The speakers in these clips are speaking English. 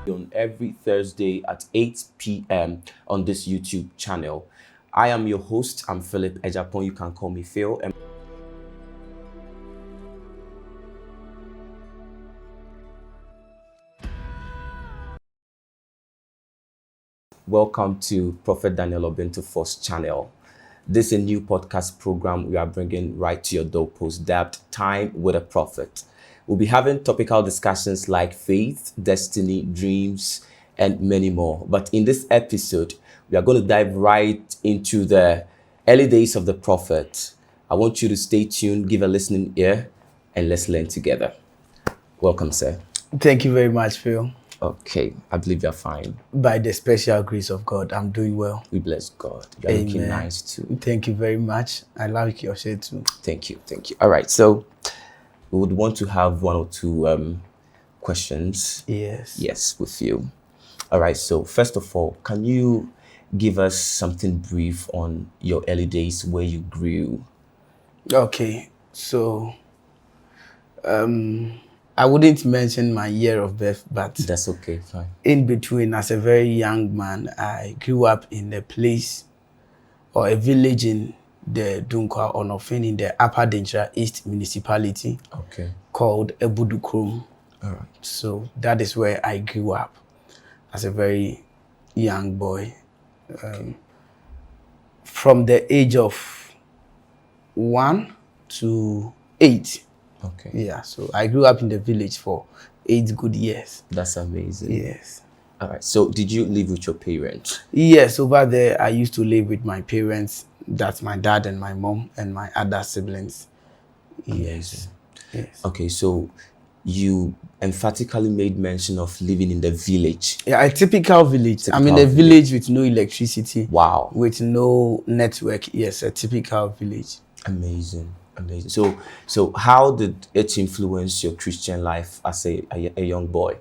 On every Thursday at 8 p.m. on this YouTube channel. I am your host. I'm Philip Ejapon. You can call me Phil. And welcome to Prophet Daniel Obinto First channel. This is a new podcast program we are bringing right to your doorpost, dubbed Time with a Prophet. We'll be having topical discussions like faith, destiny, dreams, and many more. But in this episode, we are going to dive right into the early days of the prophet. I want you to stay tuned, give a listening ear, and let's learn together. Welcome, sir. Thank you very much, Phil. Okay, I believe you're fine. By the special grace of God, I'm doing well. We bless God. You're looking nice too. Thank you very much. I like your shirt too. Thank you. All right, so we would want to have one or two questions. Yes, with you. All right, so first of all, can you give us something brief on your early days where you grew? Okay, so I wouldn't mention my year of birth, but that's okay, fine. In between, as a very young man, I grew up in a place or a village in the Dunkwa Onofin in the Upper Denkyira East Municipality, called Ebudukrum. All right. So that is where I grew up as a very young boy. From the age of 1 to 8. Okay. Yeah, so I grew up in the village for 8 good years. That's amazing. Yes. All right. So did you live with your parents? Yes, over there I used to live with my parents. That's my dad and my mom and my other siblings. Yes. Yes. Okay, so you emphatically made mention of living in the village. Yeah, a typical village. I'm in a village with no electricity. Wow. With no network. Yes, a typical village. Amazing. So how did it influence your Christian life as a young boy?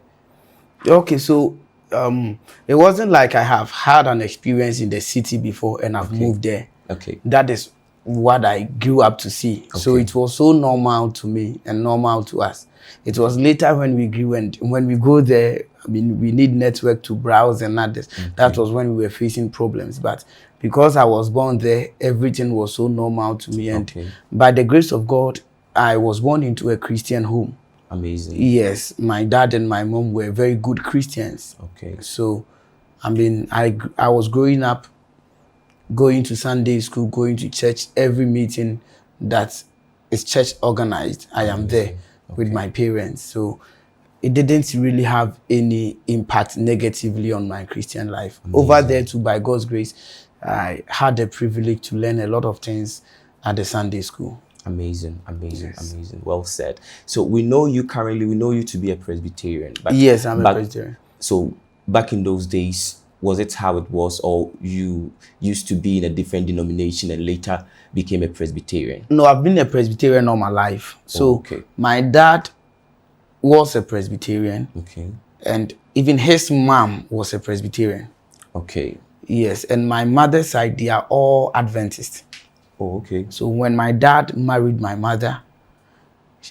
Okay, so it wasn't like I have had an experience in the city before and I've moved there. Okay. That is what I grew up to see. Okay. So it was so normal to me and normal to us. It was later when we grew and when we go there, I mean, we need network to browse and others. Okay. That was when we were facing problems. But because I was born there, everything was so normal to me. And by the grace of God, I was born into a Christian home. Amazing. Yes, my dad and my mom were very good Christians. Okay. So, I mean, I was growing up, going to Sunday school, going to church, every meeting that is church organized, I am there with my parents. So it didn't really have any impact negatively on my Christian life. Amazing. Over there too, by God's grace, I had the privilege to learn a lot of things at the Sunday school. Amazing. Well said. So we know you to be a Presbyterian. But yes, I'm a Presbyterian. So back in those days, was it how it was, or you used to be in a different denomination and later became a Presbyterian? No, I've been a Presbyterian all my life. So my dad was a Presbyterian. Okay. And even his mom was a Presbyterian. Okay. Yes, and my mother's side, they are all Adventists. Oh, okay. So when my dad married my mother,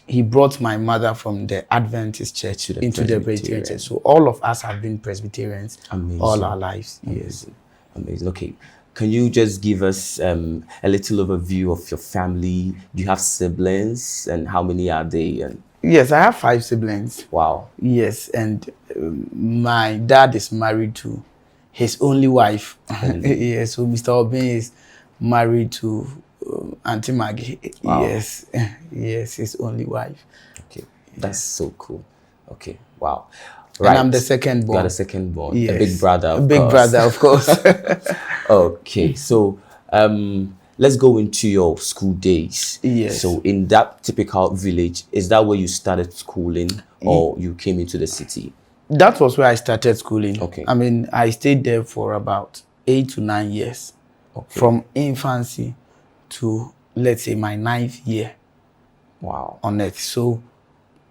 he brought my mother from the Adventist church into the Presbyterian church. So all of us have been Presbyterians all our lives. Yes. Amazing. Okay. Can you just give us a little overview of your family? Do you have siblings, and how many are they? And yes, I have 5 siblings. Wow. Yes, and my dad is married to his only wife. Yes, so Mr. Obin is married to Auntie Maggie. Wow. Yes, his only wife. Okay, that's so cool. Okay, wow. Right. And I'm the second born. You are the second born. Yes. A big brother, of course. Big brother, of course. Okay, so let's go into your school days. Yes. So in that typical village, is that where you started schooling, or you came into the city? That was where I started schooling. Okay. I mean, I stayed there for about 8 to 9 years. Okay. From infancy to, let's say, my 9th year. Wow. On earth. So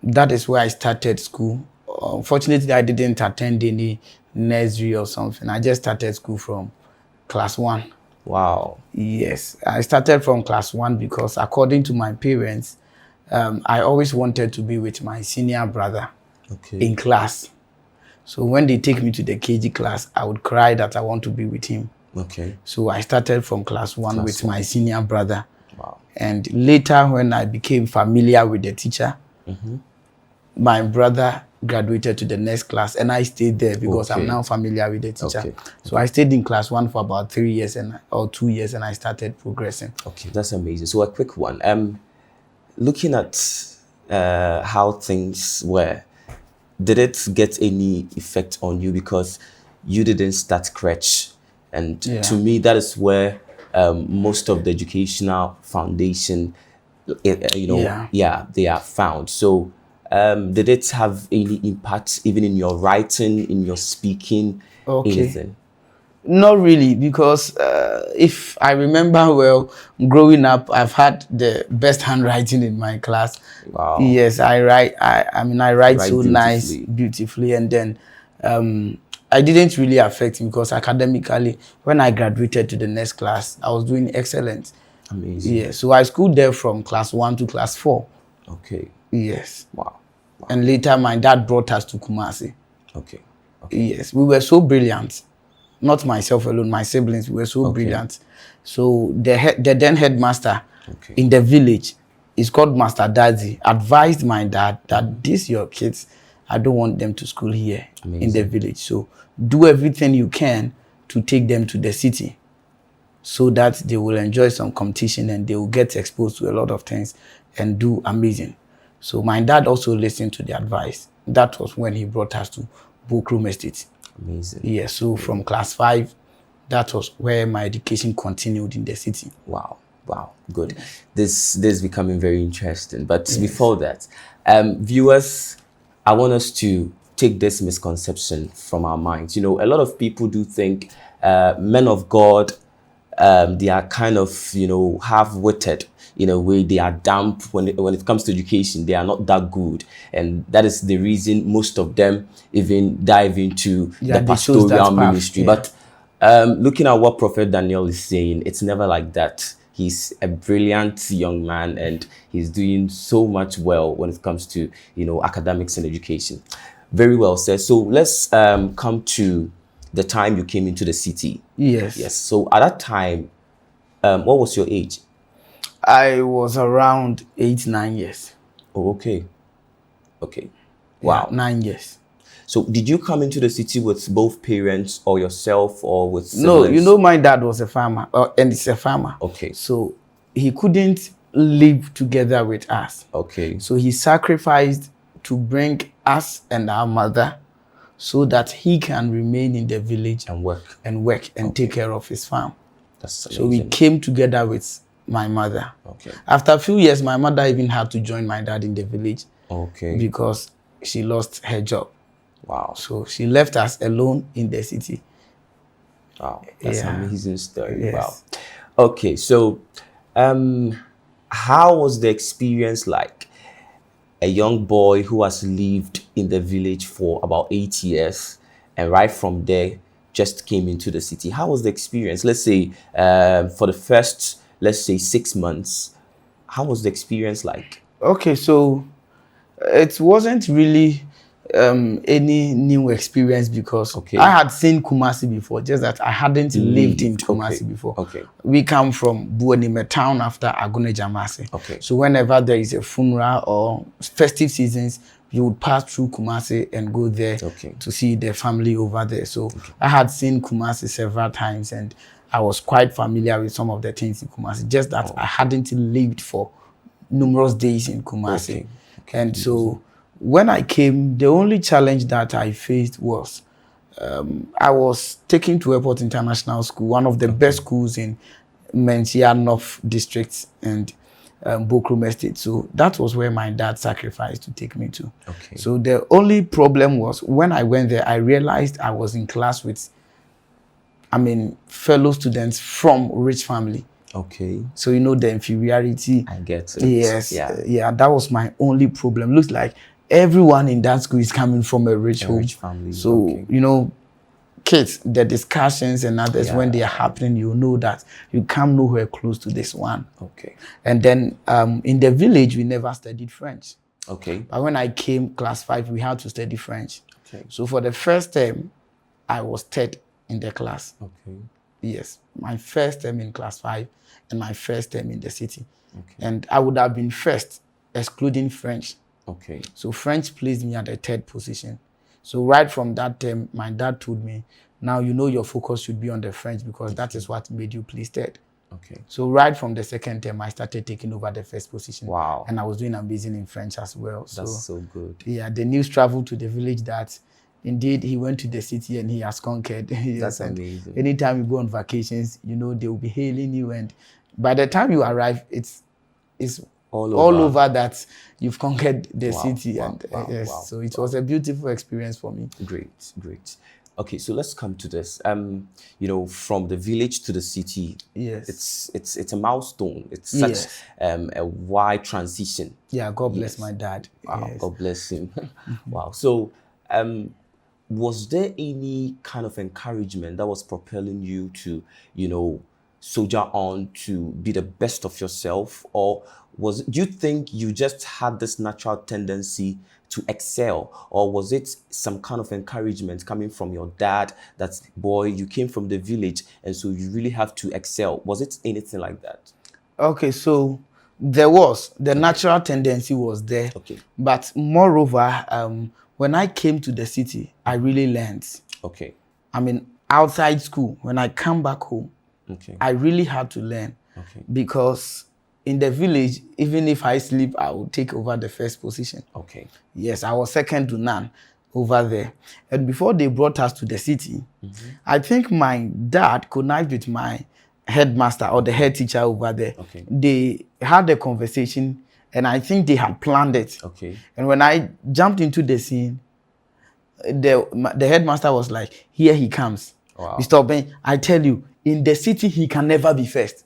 that is where I started school. Unfortunately, I didn't attend any nursery or something. I just started school from class 1. Wow. Yes, I started from class 1 because according to my parents, I always wanted to be with my senior brother in class. So when they take me to the KG class, I would cry that I want to be with him. Okay. So I started from class 1 with my senior brother. Wow. And later when I became familiar with the teacher, my brother graduated to the next class and I stayed there because I'm now familiar with the teacher. Okay. So I stayed in class 1 for about 3 years or 2 years and I started progressing. Okay, that's amazing. So a quick one. Looking at how things were, did it get any effect on you because you didn't start crèche? And to me, that is where most of the educational foundation, they are found. So did it have any impact even in your writing, in your speaking, anything? Not really, because if I remember well, growing up, I've had the best handwriting in my class. Wow. Yes, I write. I write so beautifully, and then I didn't really affect me because academically, when I graduated to the next class, I was doing excellent. Amazing. Yeah, so I schooled there from class 1 to class 4. Okay. Yes. Wow. And later, my dad brought us to Kumasi. Okay. Yes, we were so brilliant. Not myself alone, my siblings were so brilliant. So the then headmaster in the village, is called Master Dadzi, advised my dad that these your kids, I don't want them to school here in the village. So do everything you can to take them to the city so that they will enjoy some competition and they will get exposed to a lot of things and do amazing. So my dad also listened to the advice. That was when he brought us to Bokrom Estate. Amazing. Yeah, so from class 5, that was where my education continued in the city. Wow, good. This is becoming very interesting. But before that, viewers, I want us to take this misconception from our minds. A lot of people do think men of God, they are kind of, half-witted. In a way, they are damp when it comes to education. They are not that good, and that is the reason most of them even dive into the pastoral ministry. But looking at what Prophet Daniel is saying, it's never like that. He's a brilliant young man, and he's doing so much well when it comes to academics and education. Very well said. So let's come to the time you came into the city. Yes. So at that time, what was your age? I was around 8-9 years. Oh, okay. Wow. Yeah, 9 years. So did you come into the city with both parents or yourself or with siblings? No, my dad was a farmer, and he's a farmer. Okay. So he couldn't live together with us. Okay. So he sacrificed to bring us and our mother so that he can remain in the village and work and take care of his farm. That's amazing. So we came together with my mother. Okay. After a few years, my mother even had to join my dad in the village. Okay. Because she lost her job. Wow. So she left us alone in the city. Wow. That's an amazing story. Yes. Wow. Okay. So, how was the experience like? A young boy who has lived in the village for about 8 years, and right from there just came into the city. How was the experience? Let's say for the first, 6 months, how was the experience like? Okay, so it wasn't really any new experience because I had seen Kumasi before, just that I hadn't lived in Kumasi before. Okay. We come from Buonime town after Agone Jamase. Okay. So whenever there is a funeral or festive seasons, you would pass through Kumasi and go there to see the family over there. So I had seen Kumasi several times and I was quite familiar with some of the things in Kumasi, just that I hadn't lived for numerous days in Kumasi. And so when I came, the only challenge that I faced was I was taken to Airport International School, one of the best schools in Mencia North District and Bokrom Estate. So that was where my dad sacrificed to take me to. Okay. So the only problem was when I went there, I realized I was in class with, fellow students from rich family. Okay. So the inferiority. I get it. Yes. Yeah, that was my only problem. Looks like everyone in that school is coming from a rich home. Rich family. So, kids, the discussions and others, when they are happening, you know that you come nowhere close to this one. Okay. And then in the village, we never studied French. Okay. But when I came class 5, we had to study French. Okay. So for the first term, I was third in the class. Okay. Yes, my first term in class 5 and my first term in the city. Okay. And I would have been first, excluding French. Okay. So French placed me at the third position. So right from that term, my dad told me, now you know your focus should be on the French because that is what made you place third. Okay. So right from the second term, I started taking over the first position. Wow. And I was doing amazing in French as well. That's so good. Yeah, the news traveled to the village that indeed he went to the city and he has conquered. Yes, That's amazing. Anytime you go on vacations, you know, they will be hailing you. And by the time you arrive, it's all over that you've conquered the city. Yes, so it was a beautiful experience for me. Great, great. Okay, so let's come to this. You know, from the village to the city, yes, it's a milestone. It's such a wide transition. Yeah, God bless my dad. Wow, yes. God bless him. Wow. So, was there any kind of encouragement that was propelling you to, you know, soldier on to be the best of yourself, or do you think you just had this natural tendency to excel, or was it some kind of encouragement coming from your dad that, boy, you came from the village and so you really have to excel? Was it anything like that? Okay, so there was the natural tendency was there. Okay. But moreover, when I came to the city, I really learned. Okay. I mean, outside school, when I come back home, okay, I really had to learn. Okay. Because in the village, even if I sleep, I will take over the first position. Okay. Yes, I was second to none over there. And before they brought us to the city, I think my dad connived with my headmaster or the head teacher over there. Okay. They had a conversation and I think they had planned it. Okay. And when I jumped into the scene, the headmaster was like, here he comes. Wow. Mr. Oben, I tell you, in the city, he can never be first.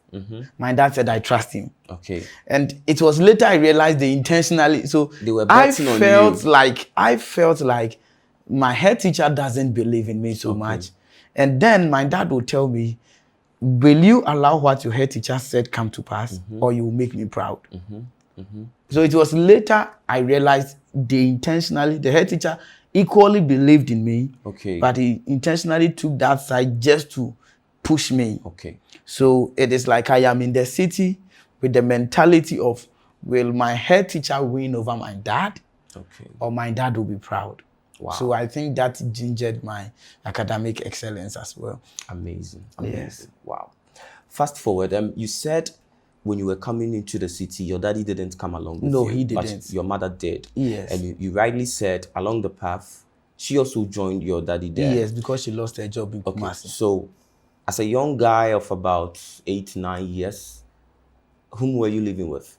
My dad said, I trust him. Okay. And it was later I realized they intentionally. So they were betting on you. I felt like my head teacher doesn't believe in me so much. And then my dad would tell me, will you allow what your head teacher said come to pass, or you will make me proud? So it was later I realized the head teacher equally believed in me, but he intentionally took that side just to push me. Okay. So it is like I am in the city with the mentality of, will my head teacher win over my dad? Okay. Or my dad will be proud. Wow. So I think that gingered my academic excellence as well. Amazing. Yes. Wow. Fast forward, you said when you were coming into the city, your daddy didn't come along with you. No, he didn't. But your mother did. Yes. And you rightly said along the path, she also joined your daddy there. Yes, because she lost her job in Kumasi. So as a young guy of about 8-9 years, whom were you living with?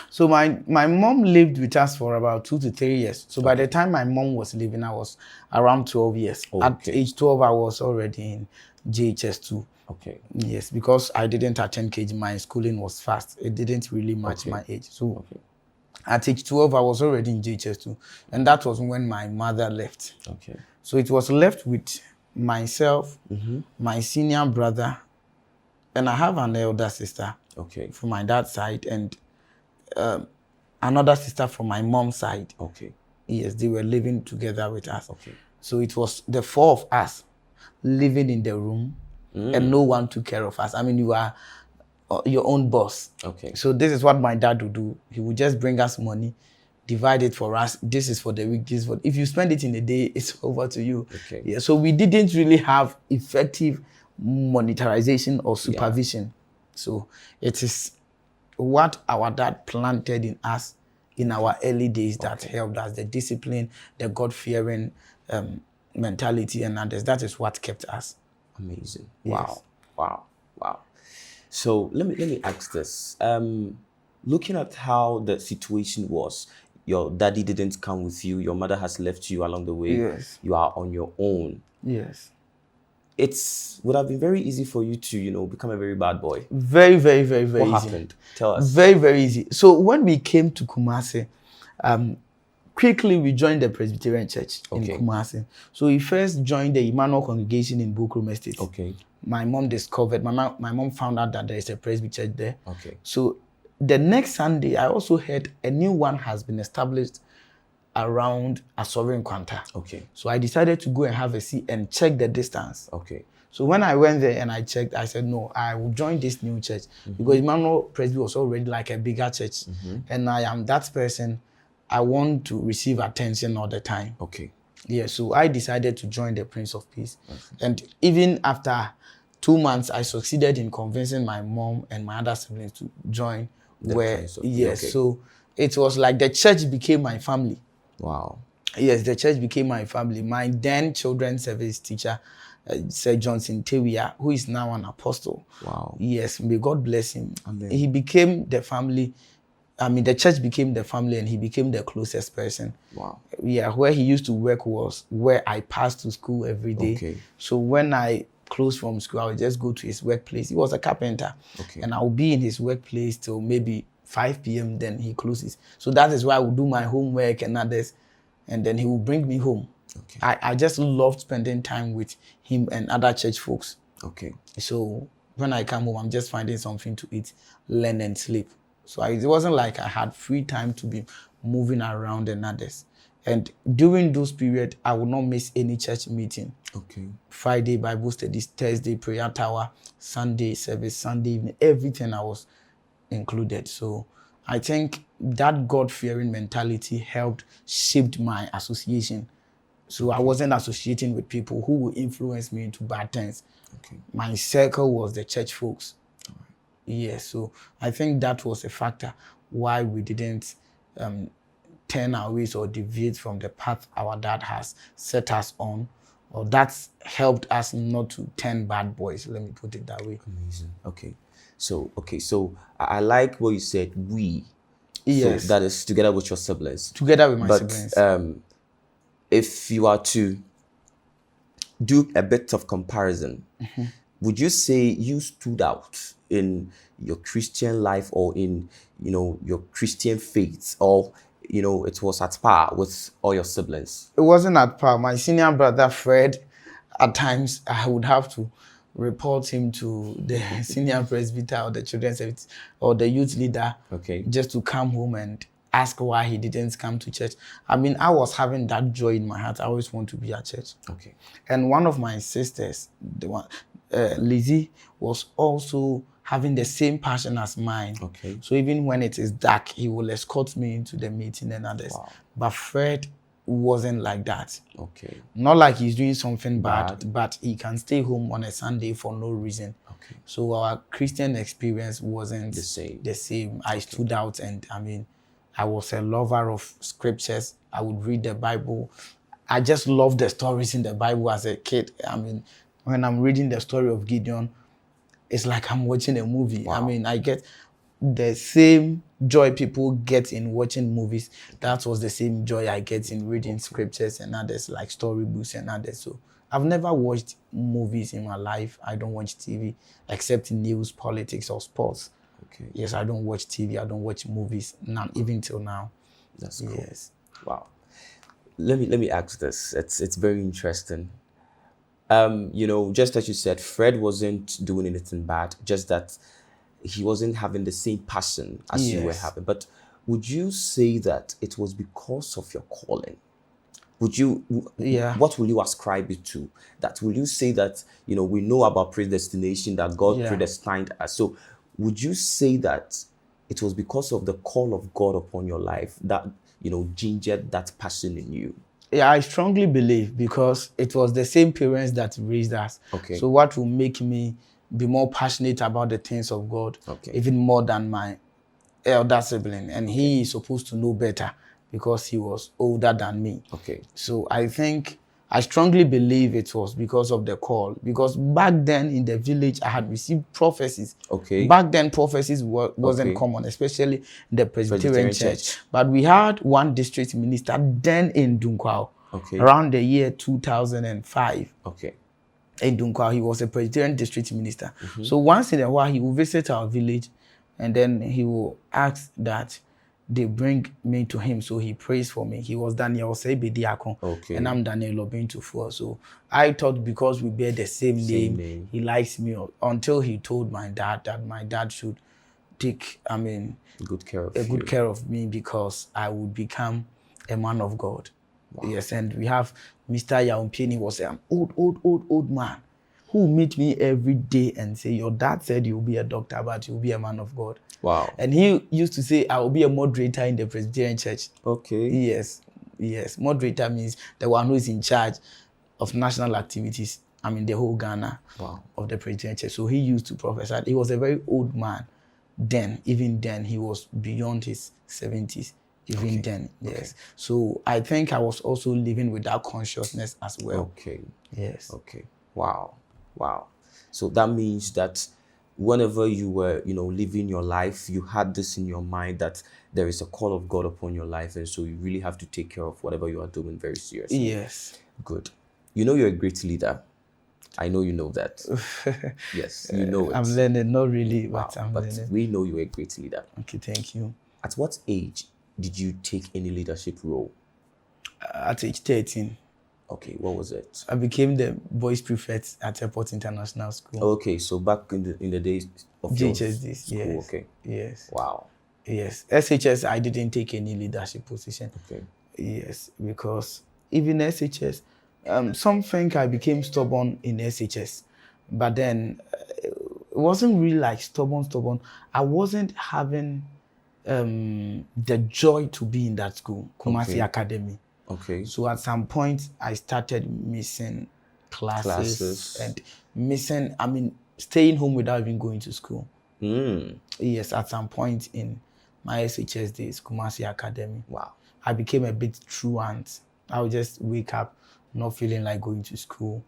So my mom lived with us for about 2 to 3 years. So by the time my mom was leaving, I was around 12 years. At age 12, I was already in JHS2. Okay. Yes, because I didn't attend KG, my schooling was fast. It didn't really match my age. So at age 12, I was already in JHS2. And that was when my mother left. Okay. So it was left with myself, my senior brother, and I have an elder sister from my dad's side, and another sister from my mom's side. Okay. Yes, they were living together with us. Okay. So it was the 4 of us living in the room, and no one took care of us. I mean, you are your own boss. Okay. So this is what my dad would do. He would just bring us money, divide it for us. This is for the week. This is for, if you spend it in a day, it's over to you. Okay. Yeah. So we didn't really have effective monetarization or supervision. So it is what our dad planted in us in our early days that helped us, the discipline, the God-fearing mentality and others. That is what kept us. Amazing. Yes. Wow. So let me ask this. Looking at how the situation was, your daddy didn't come with you, your mother has left you along the way. Yes. You are on your own. Yes. It would have been very easy for you to, become a very bad boy. Very, very, very, very easy. What happened? Tell us. Very, very easy. So when we came to Kumasi, quickly we joined the Presbyterian Church in Kumasi. So we first joined the Emmanuel congregation in Bukrom Estate. Okay. My mom discovered, my mom found out that there is a Presby church there. Okay. So the next Sunday, I also heard a new one has been established around Asorin Kwanta. Okay. So I decided to go and have a seat and check the distance. Okay. So when I went there and I checked, I said, no, I will join this new church because Emmanuel Presby was already like a bigger church. And I am that person. I want to receive attention all the time. Okay. Yeah, so I decided to join the Prince of Peace. And even after 2 months, I succeeded in convincing my mom and my other siblings to join. Okay. So it was like the church became my family. Wow. Yes, the church became my family. My then children's service teacher, Sir Johnson Tewia, who is now an apostle. Wow. Yes, may God bless him. Amen. He became the family. I mean, the church became the family and he became the closest person. Wow. Yeah, where he used to work was where I passed to school every day. Okay. So when I closed from school, I would just go to his workplace. He was a carpenter. Okay. And I would be in his workplace till maybe 5 p.m. Then he closes. So that is why I would do my homework and others. And then he will bring me home. Okay. I just loved spending time with him and other church folks. Okay. So when I come home, I'm just finding something to eat, learn and sleep. So it wasn't like I had free time to be moving around and others. And during those periods, I would not miss any church meeting. Okay. Friday Bible studies, Thursday prayer tower, Sunday service, Sunday evening, everything I was included. So I think that God-fearing mentality helped shape my association. So I wasn't associating with people who would influence me into bad things. Okay. My circle was the church folks. Yes, so I think that was a factor why we didn't turn our ways or deviate from the path our dad has set us on, or that's helped us not to turn bad boys. Let me put it that way. Amazing. Okay. So I like what you said. Yes. So that is together with your siblings. Together with my siblings. If you are to do a bit of comparison, would you say you stood out in your Christian life or in, your Christian faith, or, it was at par with all your siblings? It wasn't at par. My senior brother, Fred, at times I would have to report him to the senior presbyter or the children's service or the youth leader. Okay. Just to come home and ask why he didn't come to church. I mean, I was having that joy in my heart. I always want to be at church. Okay. And one of my sisters, the one, Lizzie, was also having the same passion as mine. Okay. So even when it is dark, he will escort me into the meeting and others. Wow. But Fred wasn't like that. Okay. Not like he's doing something bad, but he can stay home on a Sunday for no reason. Okay. So our Christian experience wasn't the same. I stood out, and I mean, I was a lover of scriptures. I would read the Bible. I just loved the stories in the Bible as a kid. I mean, when I'm reading the story of Gideon, it's like I'm watching a movie. Wow. I mean, I get the same joy people get in watching movies. That was the same joy I get in reading scriptures and others, like storybooks and others. So I've never watched movies in my life. I don't watch TV except news, politics, or sports. Okay. Yes, I don't watch TV. I don't watch movies, not even till now. That's cool. Yes. Wow. Let me ask this. It's very interesting. Just as you said, Fred wasn't doing anything bad, just that he wasn't having the same passion as you were having. But would you say that it was because of your calling? Would you, what will you ascribe it to? That will you say that, we know about predestination, that God predestined us. So would you say that it was because of the call of God upon your life that, gingered that passion in you? Yeah, I strongly believe, because it was the same parents that raised us. Okay. So what will make me be more passionate about the things of God, even more than my elder sibling? And he is supposed to know better because he was older than me. Okay. So I strongly believe it was because of the call. Because back then in the village, I had received prophecies. Okay. Back then, prophecies wasn't common, especially in the Presbyterian church. But we had one district minister then in Dunkwao, around the year 2005. Okay. In Dunkwao, he was a Presbyterian district minister. So once in a while, he will visit our village, and then he will ask that they bring me to him, so he prays for me. He was Daniel Sebediakon, and I'm Daniel Obintufuo. So I thought because we bear the same name, he likes me, until he told my dad that my dad should take, good care of me, because I would become a man of God. Wow. Yes, and we have Mr. Yaumpieni was an old man who meet me every day and say, your dad said you'll be a doctor, but you'll be a man of God. Wow. And he used to say, I will be a moderator in the Presbyterian Church. Okay. Yes. Moderator means the one who is in charge of national activities. I mean, the whole Ghana of the Presbyterian Church. So he used to prophesy. He was a very old man then. Even then, he was beyond his 70s. Even then, yes. Okay. So I think I was also living with that consciousness as well. Okay. Yes. Okay. Wow. So that means that whenever you were, living your life, you had this in your mind that there is a call of God upon your life, and so you really have to take care of whatever you are doing very seriously. Yes. Good. You're a great leader. I know you know that. Yes, you know it. I'm learning, not really, but I'm learning. But we know you're a great leader. Okay, thank you. At what age did you take any leadership role? At age 13. Okay, what was it? I became the boys prefect at Airport International School. Okay, so back in the days of JHSD, school, yes. Okay. Yes. Wow. Yes. SHS, I didn't take any leadership position. Okay. Yes, because even SHS, some think I became stubborn in SHS, but then it wasn't really like stubborn. I wasn't having the joy to be in that school, Kumasi Academy. Okay. So at some point, I started missing classes and staying home without even going to school. Yes, at some point in my SHS days, Kumasi Academy. Wow. I became a bit truant. I would just wake up not feeling like going to school.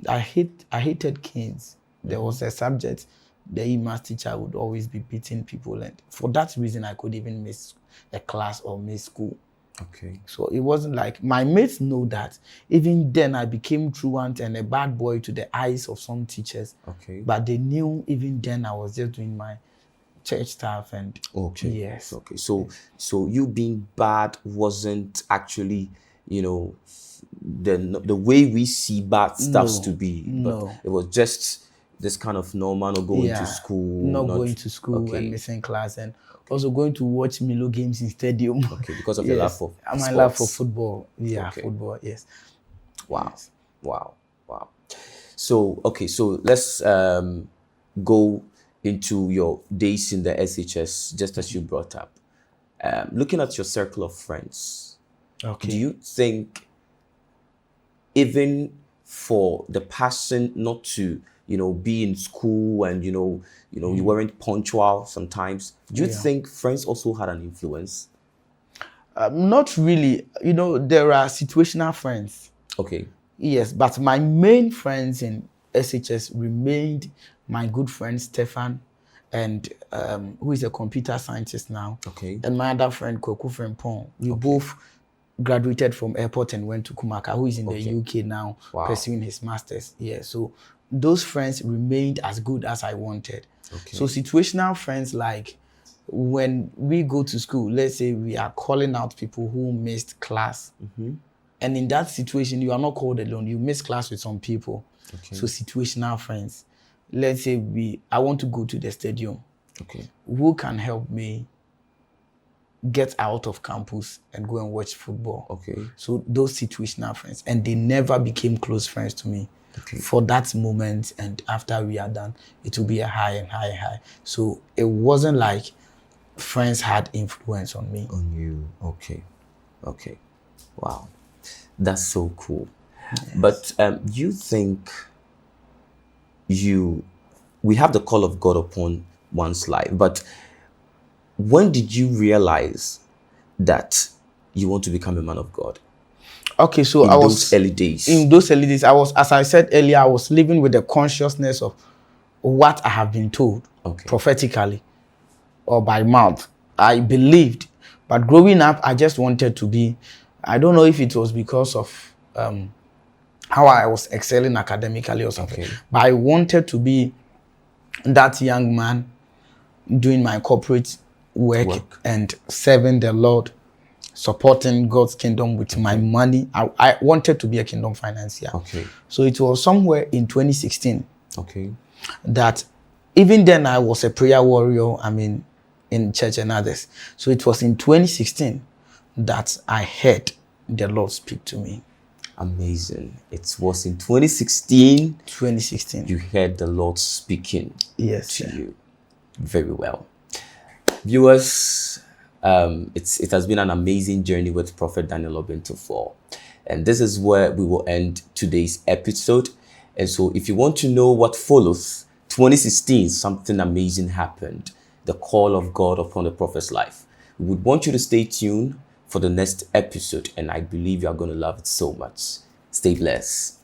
I hated kids. There was a subject, the E-Maths teacher would always be beating people, and for that reason, I could even miss a class or miss school. Okay. So it wasn't like, my mates know that. Even then, I became truant and a bad boy to the eyes of some teachers. Okay. But they knew even then I was just doing my church stuff and okay. Yes. Okay. So you being bad wasn't actually, the way we see bad stuff to be. No. But it was just this kind of normal, not going to school. Not going to school and missing class, and also going to watch Milo games in stadium. Okay, because of your love for sports. My love for football. Yeah, football, yes. Wow. Yes. Wow. So let's go into your days in the SHS, just as you brought up. Looking at your circle of friends, do you think even for the person not to be in school and you weren't punctual sometimes, do you think friends also had an influence? Not really. There are situational friends. Okay. Yes, but my main friends in SHS remained my good friend Stefan, and who is a computer scientist now. Okay. And my other friend Kweku Frimpong. We both graduated from Airport and went to Kumaka, who is in the UK now, pursuing his masters. Yeah, so those friends remained as good as I wanted. Okay. So situational friends, like when we go to school, let's say we are calling out people who missed class. Mm-hmm. And in that situation, you are not called alone. You miss class with some people. Okay. So situational friends. Let's say I want to go to the stadium. Okay. Who can help me get out of campus and go and watch football? Okay. So those situational friends. And they never became close friends to me. Okay. For that moment, and after we are done, it will be a high and high and high. So it wasn't like friends had influence on me. On you. Okay. Wow. That's so cool. Yes. But you think we have the call of God upon one's life, but when did you realize that you want to become a man of God? Okay, so in those early days, I was, as I said earlier, I was living with the consciousness of what I have been told prophetically or by mouth. I believed, but growing up, I just wanted to be. I don't know if it was because of how I was excelling academically or something, but I wanted to be that young man doing my corporate work and serving the Lord, supporting God's kingdom with my money. I wanted to be a kingdom financier. Okay. So it was somewhere in 2016 that even then I was a prayer warrior, in church and others. So it was in 2016 that I heard the Lord speak to me. Amazing. It was in 2016 2016. you heard the Lord speaking Yes, to sir. you. Very well. Viewers, it has been an amazing journey with Prophet Daniel Obintofor. And this is where we will end today's episode. And so if you want to know what follows, 2016, something amazing happened. The call of God upon the prophet's life. We would want you to stay tuned for the next episode. And I believe you are going to love it so much. Stay blessed.